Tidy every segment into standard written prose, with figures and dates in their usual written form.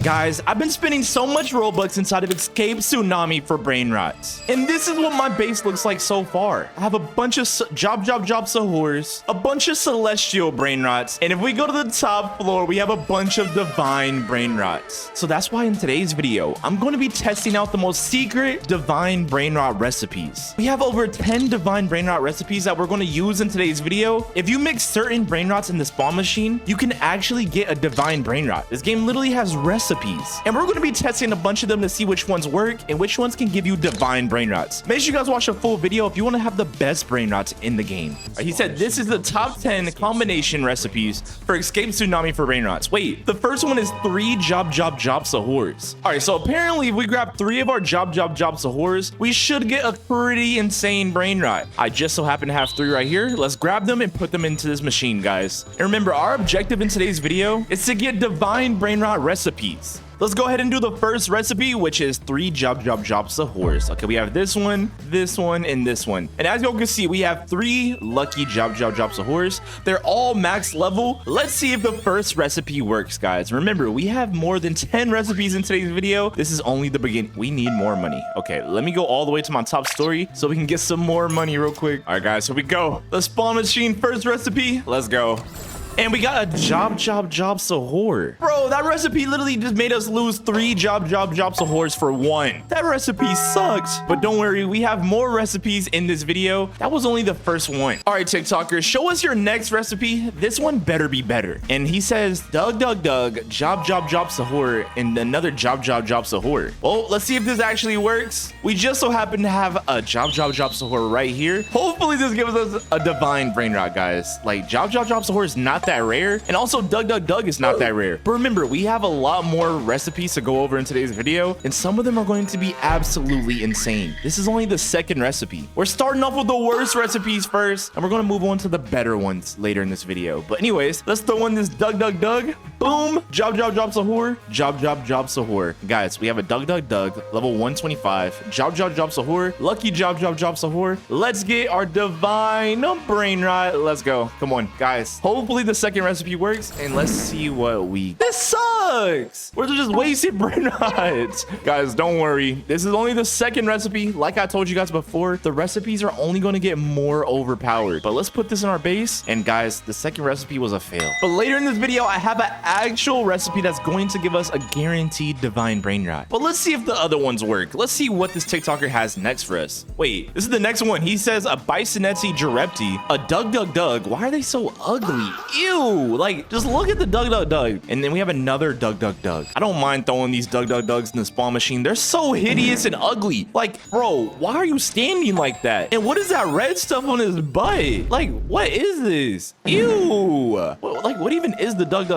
Guys, I've been spending so much Robux inside of Escape Tsunami for Brainrots. And this is what my base looks like so far. I have a bunch of job sahurs, a bunch of celestial Brainrots, and if we go to the top floor, we have a bunch of divine Brainrots. So that's why in today's video, I'm going to be testing out the most secret divine Brainrot recipes. We have over 10 divine Brainrot recipes that we're going to use in today's video. If you mix certain Brainrots in the spawn machine, you can actually get a divine Brainrot. This game literally has recipes. And we're going to be testing a bunch of them to see which ones work and which ones can give you divine Brainrots. Make sure you guys watch a full video if you want to have the best Brainrots in the game. He said this is the top 10 combination recipes for Escape Tsunami for Brainrots. Wait, the first one is 3 job sahurs. All right, so apparently if we grab 3 of our job sahurs, we should get a pretty insane Brainrot. I just so happen to have 3 right here. Let's grab them and put them into this machine, guys. And remember, our objective in today's video is to get divine Brainrot recipes. Let's go ahead and do the first recipe, which is 3 job sahurs. Okay, we have this one, and this one. And as y'all can see, we have 3 lucky job sahurs. They're all max level. Let's see if the first recipe works, guys. Remember, we have more than 10 recipes in today's video. This is only the beginning. We need more money. Okay, let me go all the way to my top story so we can get some more money real quick. All right, guys, here we go. The spawn machine first recipe. Let's go. And we got a job sahur. Bro, that recipe literally just made us lose 3 job sahurs for 1. That recipe sucks. But don't worry, we have more recipes in this video. That was only the first one. All right, TikTokers, show us your next recipe. This one better be better. And he says, Doug, job sahur, and another job sahur. Well, let's see if this actually works. We just so happen to have a job sahur right here. Hopefully this gives us a divine Brainrot, guys. Like, job sahur is not that rare, and also Doug is not that rare. But remember, we have a lot more recipes to go over in today's video, and some of them are going to be absolutely insane. This is only the second recipe. We're starting off with the worst recipes first, and we're going to move on to the better ones later in this video. But anyways, let's throw in this Doug. Boom, job sahur, job sahur. Guys, we have a Doug, level 125, job sahur, lucky job sahur. Let's get our divine Brainrot. Let's go. Come on, guys. Hopefully the second recipe works, and let's see what this sucks. We're just wasted Brainrots. Guys, don't worry, this is only the second recipe. Like I told you guys before, the recipes are only going to get more overpowered. But let's put this in our base, and guys, the second recipe was a fail. But later in this video, I have an actual recipe that's going to give us a guaranteed divine Brainrot. But let's see if the other ones work. Let's see what this TikToker has next for us. Wait, this is the next one. He says a Bisonetsi, a Doug. Why are they so ugly? Ew, like, just look at the Doug. And then we have another Doug. I don't mind throwing these Doug's in the spawn machine. They're so hideous and ugly. Like, bro, why are you standing like that? And what is that red stuff on his butt? Like, what is this? Ew. What even is the Doug?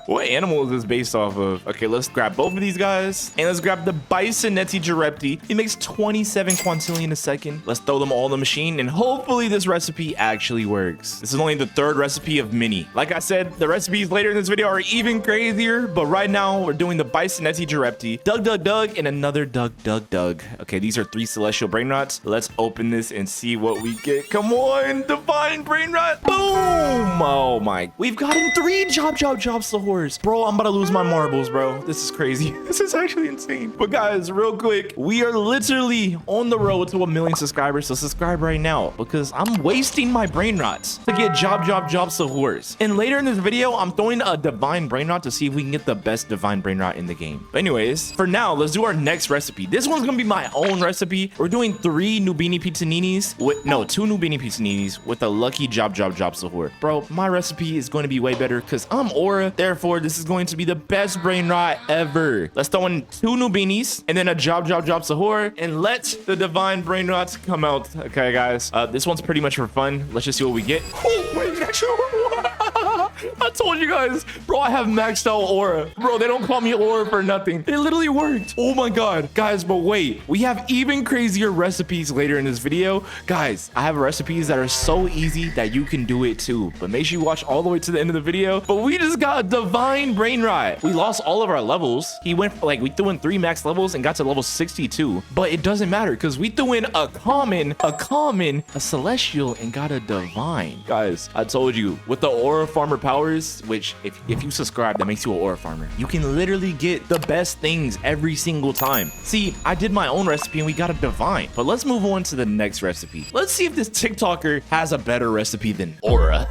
What animal is this based off of? Okay, let's grab both of these guys, and let's grab the Bisonetsi. He makes 27 quintillion a second. Let's throw them all in the machine, and hopefully this recipe actually works. This is only the third recipe of many. Like I said, the recipes later in this video are even crazier, but right now we're doing the Bisonetsi, Doug, and another Doug. Okay, these are 3 celestial Brainrots. Let's open this and see what we get. Come on, divine Brainrot. Boom. Oh my, we've gotten 3 job sahurs. Bro, I'm about to lose my marbles, bro. This is crazy. This is actually insane. But guys, real quick, we are literally on the road to 1 million subscribers, so subscribe right now because I'm wasting my Brainrots to get job sahurs. And later in this video, I'm throwing a divine Brainrot to see if we can get the best divine Brainrot in the game. But anyways, for now, let's do our next recipe. This one's gonna be my own recipe. We're doing 3 Nubini Pizzaninis with 2 Nubini Pizzaninis with a lucky job sahur. Bro, my recipe is going to be way better because I'm Aura. Therefore, this is going to be the best Brainrot ever. Let's throw in 2 Nubinis and then a job sahur, and let the divine Brainrots come out. Okay, guys, this one's pretty much for fun. Let's just see what we get. Oh, wait, actually, I told you guys, bro, I have maxed out Aura. Bro, they don't call me Aura for nothing. It literally worked. Oh my god. Guys, but wait, we have even crazier recipes later in this video. Guys, I have recipes that are so easy that you can do it too. But make sure you watch all the way to the end of the video. But we just got a divine Brainrot. We lost all of our levels. We threw in 3 max levels and got to level 62. But it doesn't matter because we threw in a common, a celestial, and got a divine. Guys, I told you, with the Aura Farmer power powers, which if you subscribe, that makes you an ore farmer. You can literally get the best things every single time. See, I did my own recipe and we got a divine, but let's move on to the next recipe. Let's see if this TikToker has a better recipe than Aura.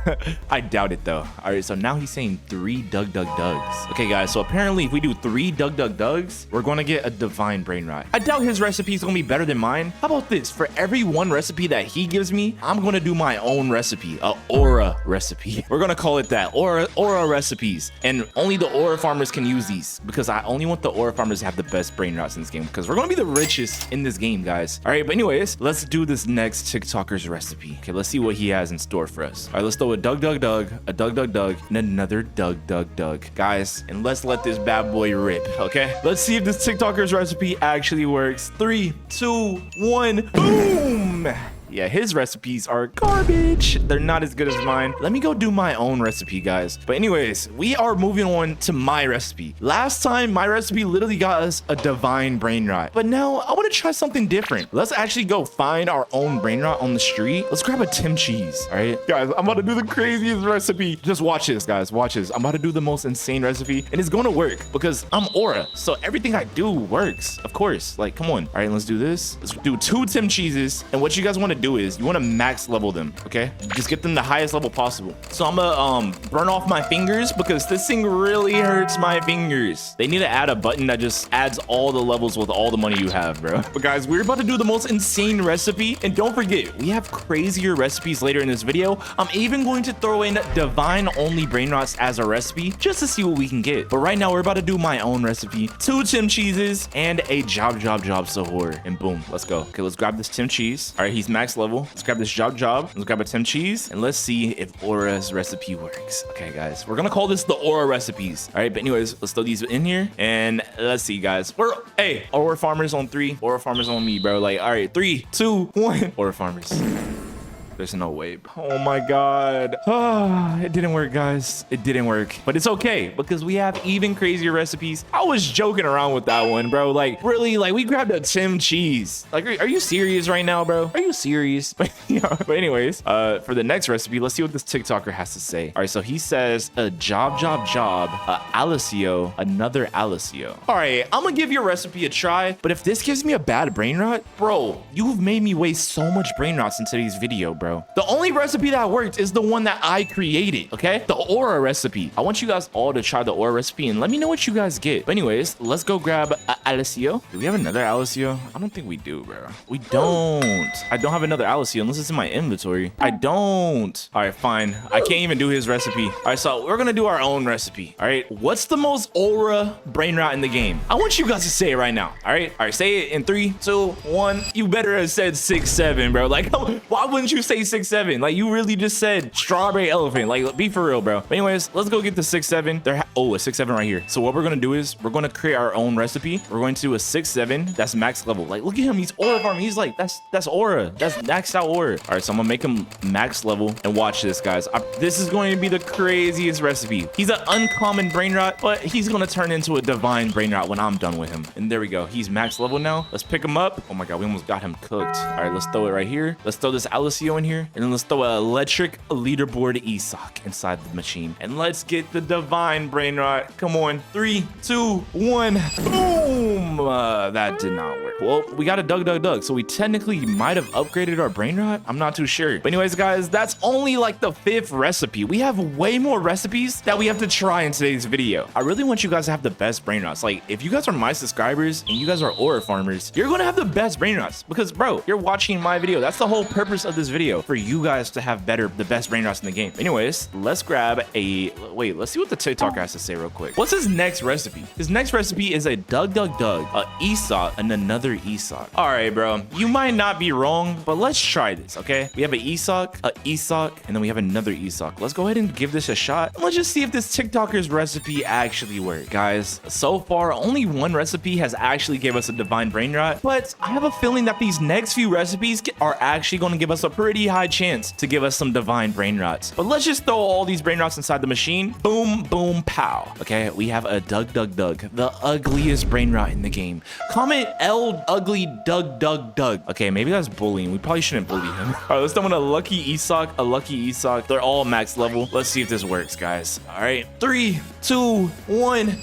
I doubt it though. All right, so now he's saying 3 Dugs. Okay guys, so apparently if we do 3 Dugs, we're gonna get a divine brain rot. I doubt his recipe is gonna be better than mine. How about this? For every one recipe that he gives me, I'm gonna do my own recipe, a Aura recipe. We're gonna call it that, Aura recipes. And only the Aura farmers can use these because I only want the Aura farmers to have the best brain rots in this game because we're gonna be the richest in this game, guys. All right, but anyways, let's do this next TikToker's recipe. Okay, let's see what he has in store for us. All right, let's throw a Dug, a Dug, and another Dug. Guys, and let's let this bad boy rip, okay? Let's see if this TikToker's recipe actually works. 3, 2, 1, boom! Yeah, his recipes are garbage. They're not as good as mine. Let me go do my own recipe, guys. But anyways, we are moving on to my recipe. Last time, my recipe literally got us a divine brain rot. But now, I want to try something different. Let's actually go find our own brain rot on the street. Let's grab a Tim cheese, all right? Guys, I'm about to do the craziest recipe. Just watch this, guys. Watch this. I'm about to do the most insane recipe, and it's going to work because I'm Aura. So everything I do works, of course. Like, come on. All right, let's do this. Let's do 2 Tim cheeses. And what you guys want to do is you want to max level them, okay? Just get them the highest level possible. So I'm gonna burn off my fingers because this thing really hurts my fingers. They need to add a button that just adds all the levels with all the money you have, bro. But guys, we're about to do the most insane recipe, and don't forget, we have crazier recipes later in this video. I'm even going to throw in divine only brain rots as a recipe just to see what we can get. But right now, we're about to do my own recipe: 2 Tim cheeses and a job sahur, and boom, let's go. Okay, let's grab this Tim cheese. All right, he's max level. Let's grab this job. Let's grab a Tim cheese and let's see if Aura's recipe works. Okay, guys, we're gonna call this the Aura recipes. All right, but anyways, let's throw these in here and let's see, guys. Hey, Aura farmers on 3, Aura farmers on me, bro. Like, all right, 3, 2, 1, Aura farmers. There's no way. Oh my god. It didn't work, guys. It didn't work. But it's okay because we have even crazier recipes. I was joking around with that one, bro. Like, really, like, we grabbed a Tim cheese. Like, are you serious right now, bro? Are you serious? But anyways, for the next recipe, let's see what this TikToker has to say. All right, so he says a job, a Alicio, another Alicio. All right, I'm gonna give your recipe a try, but if this gives me a bad brain rot, bro, you've made me waste so much brain rots in today's video, bro. The only recipe that worked is the one that I created, okay? The Aura recipe. I want you guys all to try the Aura recipe and let me know what you guys get. But anyways, let's go grab Alicio. Do we have another Alicio? I don't think we do, bro. We don't. I don't have another Alicio unless it's in my inventory. I don't. All right, fine. I can't even do his recipe. All right, so we're gonna do our own recipe. All right, what's the most Aura brain rot in the game? I want you guys to say it right now. All right, say it in 3, 2, 1. You better have said 6, 7, bro. Like, why wouldn't you say 6, 7? Like, you really just said strawberry elephant. Like, be for real, bro. But anyways, let's go get the 6, 7. A 6, 7 right here. So what we're gonna do is we're gonna create our own recipe. We're going to do a 6, 7. That's max level. Like, look at him. He's Aura farming. He's like, that's Aura. That's maxed out Aura. All right, so I'm gonna make him max level and watch this, guys. This is going to be the craziest recipe. He's an uncommon brain rot, but he's gonna turn into a divine brain rot when I'm done with him. And there we go. He's max level now. Let's pick him up. Oh my god, we almost got him cooked. All right, let's throw it right here. Let's throw this Alicio in here, and then let's throw an electric leaderboard ESOC inside the machine, and let's get the divine brain rot. Come on, 3, 2, 1, boom. That did not work. Well, we got a Dug, so we technically might have upgraded our brain rot. I'm not too sure. But anyways, guys, that's only like the 5th recipe. We have way more recipes that we have to try in today's video. I really want you guys to have the best brain rots. Like, if you guys are my subscribers and you guys are Aura farmers, you're gonna have the best brain rots because, bro, you're watching my video. That's the whole purpose of this video, for you guys to have the best brain rots in the game. Anyways, let's grab let's see what the TikToker has to say real quick. What's his next recipe? His next recipe is a Dug, a ESOC, and another ESOC. All right, bro, you might not be wrong, but let's try this, okay? We have an ESOC, and then we have another ESOC. Let's go ahead and give this a shot. Let's just see if this TikToker's recipe actually works. Guys, so far, only one recipe has actually gave us a divine brain rot, but I have a feeling that these next few recipes are actually going to give us a pretty high chance to give us some divine brain rots. But let's just throw all these brain rots inside the machine. Boom, boom, pow. Okay, we have a Dug, the ugliest brain rot Brainrot in the game? Comment L ugly Doug. Okay, maybe that's bullying. We probably shouldn't bully him. All right, let's throw in a lucky Esoc, a lucky Esoc. They're all max level. Let's see if this works, guys. All right, 3, 2, 1.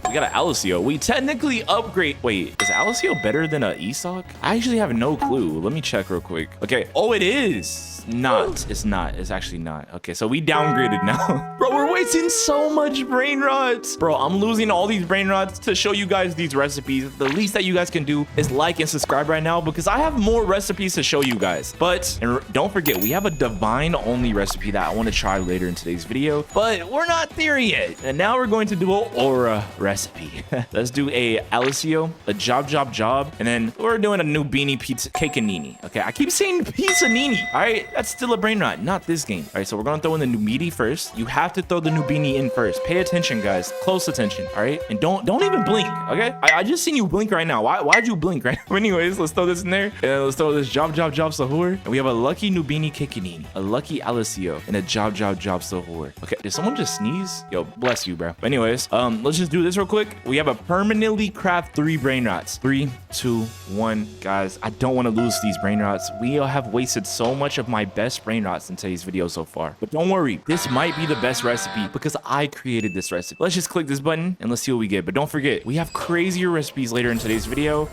We got an Alicio. We technically upgrade. Wait, is Alicio better than a Esoc? I actually have no clue. Let me check real quick. Okay. Oh, it is. Not. It's not. It's actually not. Okay, so we downgraded now. Bro, we're wasting so much brain rots. Bro, I'm losing all these brain rots to show you guys these recipes. The least that you guys can do is like and subscribe right now because I have more recipes to show you guys. But and don't forget, we have a divine only recipe that I want to try later in today's video, but we're not there yet. And now we're going to do an aura recipe. Let's do a Alicio, a job, and then we're doing a new beanie pizza cakeanini. Okay, I keep saying pizzanini. All right, that's still a brain rot, not this game. All right, so we're gonna throw in the Nubini first. You have to throw the Nubini in first. Pay attention, guys. Close attention. All right, and don't even blink. Okay, I just seen you blink right now. Why'd you blink right now? Anyways, let's throw this in there, and let's throw this job sahur. And we have a lucky Nubini cakeanini, a lucky Alicio, and a job sahur. Okay, did someone just sneeze? Yo, bless you, bro. But anyways, let's just do this real quick. We have a permanently craft 3 brain rots. 3, 2, 1. Guys, I don't want to lose these brain rots. We have wasted so much of my best brain rots in today's video so far. But don't worry, this might be the best recipe because I created this recipe. Let's just click this button and let's see what we get. But don't forget, we have crazier recipes later in today's video.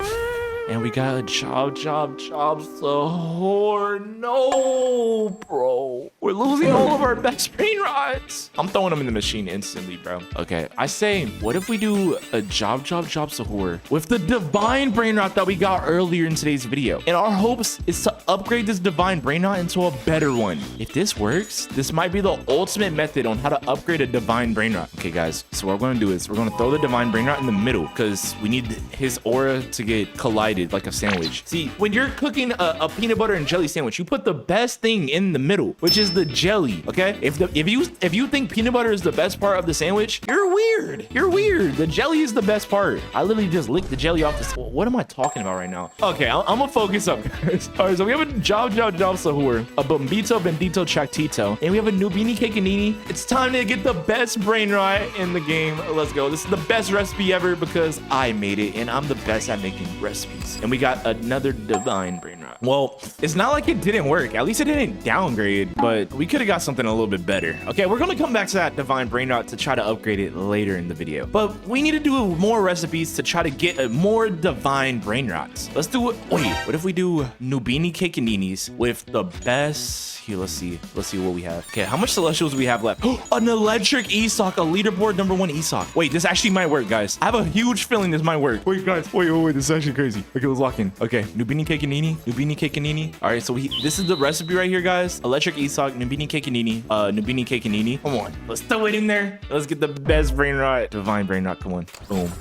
And we got a job sahur. No, bro. We're losing all of our best brain rots. I'm throwing them in the machine instantly, bro. Okay, I say, what if we do a job sahur with the divine brain rot that we got earlier in today's video? And our hopes is to upgrade this divine brain rot into a better one. If this works, this might be the ultimate method on how to upgrade a divine brain rot. Okay, guys, so what we're going to do is we're going to throw the divine brain rot in the middle because we need his aura to get collided like a sandwich. See, when you're cooking a peanut butter and jelly sandwich, you put the best thing in the middle, which is the jelly. Okay, if you think peanut butter is the best part of the sandwich, you're weird. The jelly is the best part. I literally just licked the jelly off the. What am I talking about right now? Okay, I'm gonna focus up, guys. All right, so we have a job sahur, a bombito bendito tractito, and we have a Nubini cakeanini. It's time to get the best brain rot in the game. Let's go. This is the best recipe ever because I made it, and I'm the best at making recipes. And we got another divine brain rot. Well, it's not like it didn't work. At least it didn't downgrade, but we could have got something a little bit better. Okay, we're gonna come back to that divine brain rot to try to upgrade it later in the video. But we need to do more recipes to try to get more divine brain rots. Let's do it. Wait, what if we do Nubini cakeaninis with the best? Here, let's see what we have. Okay, how much celestials do we have left? An electric Esoc, a leaderboard #1 Esoc. Wait, this actually might work, guys. I have a huge feeling this might work. Wait, guys, wait, this is actually crazy. Okay, let's lock in. Okay, Nubini cakeanini. All right, so this is the recipe right here, guys. Electric Esoc, Nubini cakeanini. Come on, let's throw it in there. Let's get the best brain rot. Divine brain rot, come on. Boom.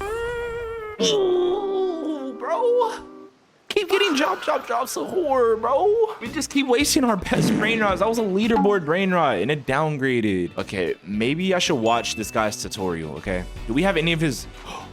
Ooh, bro. Keep getting job sahur, bro. We just keep wasting our best brain rots. That was a leaderboard brain rot and it downgraded. Okay, maybe I should watch this guy's tutorial, okay? Do we have any of his...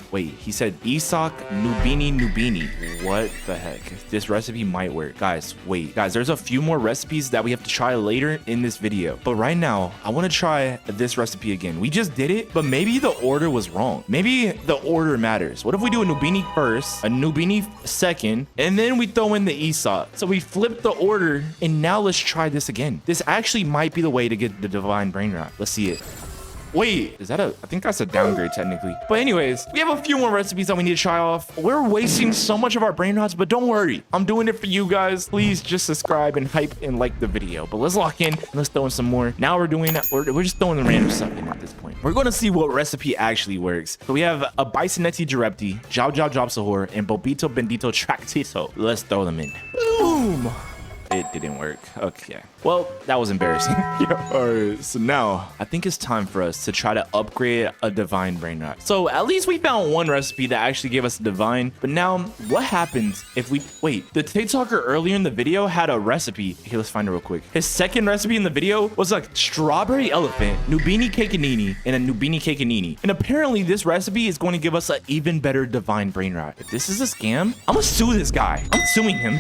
Wait, he said Esoc Nubini. What the heck? This recipe might work. Guys, wait. Guys, there's a few more recipes that we have to try later in this video. But right now, I want to try this recipe again. We just did it, but maybe the order was wrong. Maybe the order matters. What if we do a Nubini first, a Nubini second, and then we throw in the Esoc? So we flip the order, and now let's try this again. This actually might be the way to get the divine brain rot. Let's see it. Wait, is that I think that's a downgrade technically. But anyways, we have a few more recipes that we need to try off. We're wasting so much of our brain rots, but don't worry. I'm doing it for you guys. Please just subscribe and hype and like the video. But let's lock in and let's throw in some more. Now we're just throwing the random stuff in at this point. We're going to see what recipe actually works. So we have a Bisonetsi Direpti, job sahur, and Bobito Bendito Tractito. Let's throw them in. Boom. It didn't work. Okay. Well, that was embarrassing. Yeah. All right. So now I think it's time for us to try to upgrade a divine brain rot. So at least we found one recipe that actually gave us a divine. But now what happens if we wait? The TikToker earlier in the video had a recipe. Hey, let's find it real quick. His second recipe in the video was a strawberry elephant, Nubini cakeanini, and a Nubini cakeanini. And apparently this recipe is going to give us an even better divine brain rot. If this is a scam, I'm gonna sue this guy. I'm suing him.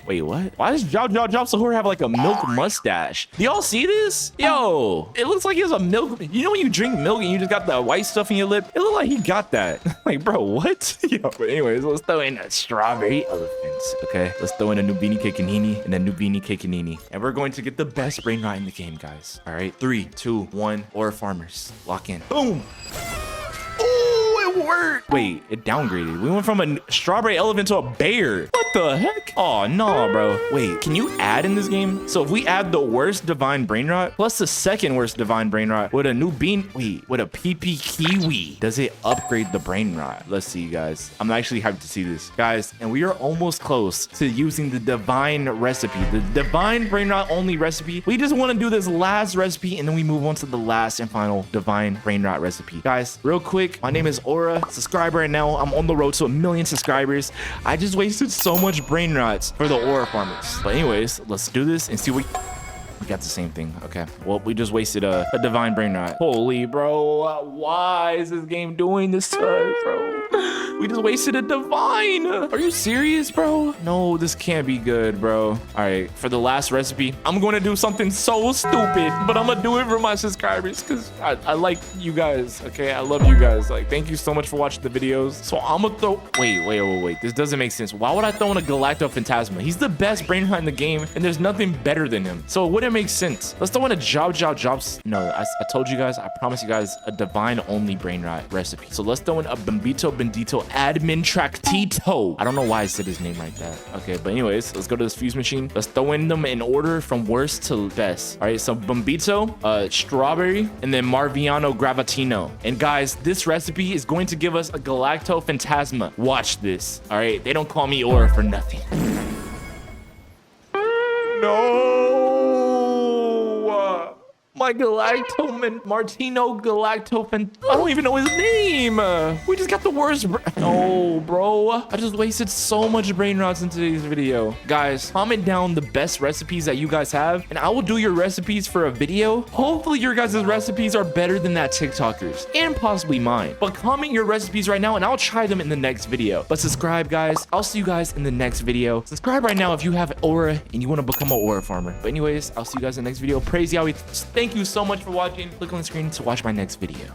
Wait, what? Why does Job Sahur have like a milk mustache? Do y'all see this? Yo, it looks like he has a milk. You know when you drink milk and you just got the white stuff in your lip? It looked like he got that. Like, bro, what? Yo, but anyways, let's throw in a strawberry elephants. Okay, let's throw in a Nubini Kekanini and a Nubini Kekanini. And we're going to get the best brain rot in the game, guys. All right, 3, 2, 1, or farmers. Lock in. Boom. Oh, it worked. Wait, it downgraded. We went from a strawberry elephant to a bear. What the heck? Oh, no, bro. Wait, can you add in this game? So if we add the worst divine brain rot plus the second worst divine brain rot with a new bean, wait, with a PP kiwi, does it upgrade the brain rot? Let's see, guys. I'm actually hyped to see this, guys. And we are almost close to using the divine recipe, the divine brain rot only recipe. We just want to do this last recipe and then we move on to the last and final divine brain rot recipe. Guys, real quick, my name is Aura. Subscribe right now. I'm on the road to 1 million subscribers. I just wasted so much brain rots for the aura farmers. But anyways, let's do this and see what we got. The same thing. Okay, well, we just wasted a divine brain rot. Holy bro, why is this game doing this to us, bro? We just wasted a divine. Are you serious, bro? No, this can't be good, bro. All right, for the last recipe, I'm going to do something so stupid, but I'm gonna do it for my subscribers because I like you guys. Okay, I love you guys. Like, thank you so much for watching the videos. So I'm gonna throw. Wait. This doesn't make sense. Why would I throw in a Galacto Phantasma? He's the best brain rot in the game, and there's nothing better than him. So it wouldn't make sense. Let's throw in a jobs. No, I told you guys. I promised you guys a divine only brain rot recipe. So let's throw in a Bambito Bendito Admin Tractito. I don't know why I said his name like that. Okay, but anyways, let's go to this fuse machine. Let's throw in them in order from worst to best. All right, so Bambito, Strawberry, and then Marviano Gravatino. And guys, this recipe is going to give us a Galacto Phantasma. Watch this. All right, they don't call me Aura for nothing. No. My Martino Galacto, I don't even know his name. We just got the worst. No, bro. I just wasted so much brain rots in today's video. Guys, comment down the best recipes that you guys have, and I will do your recipes for a video. Hopefully your guys' recipes are better than that TikToker's and possibly mine. But comment your recipes right now, and I'll try them in the next video. But subscribe, guys. I'll see you guys in the next video. Subscribe right now if you have Aura and you want to become an Aura farmer. But anyways, I'll see you guys in the next video. Praise Yahweh. Thank you so much for watching. Click on the screen to watch my next video.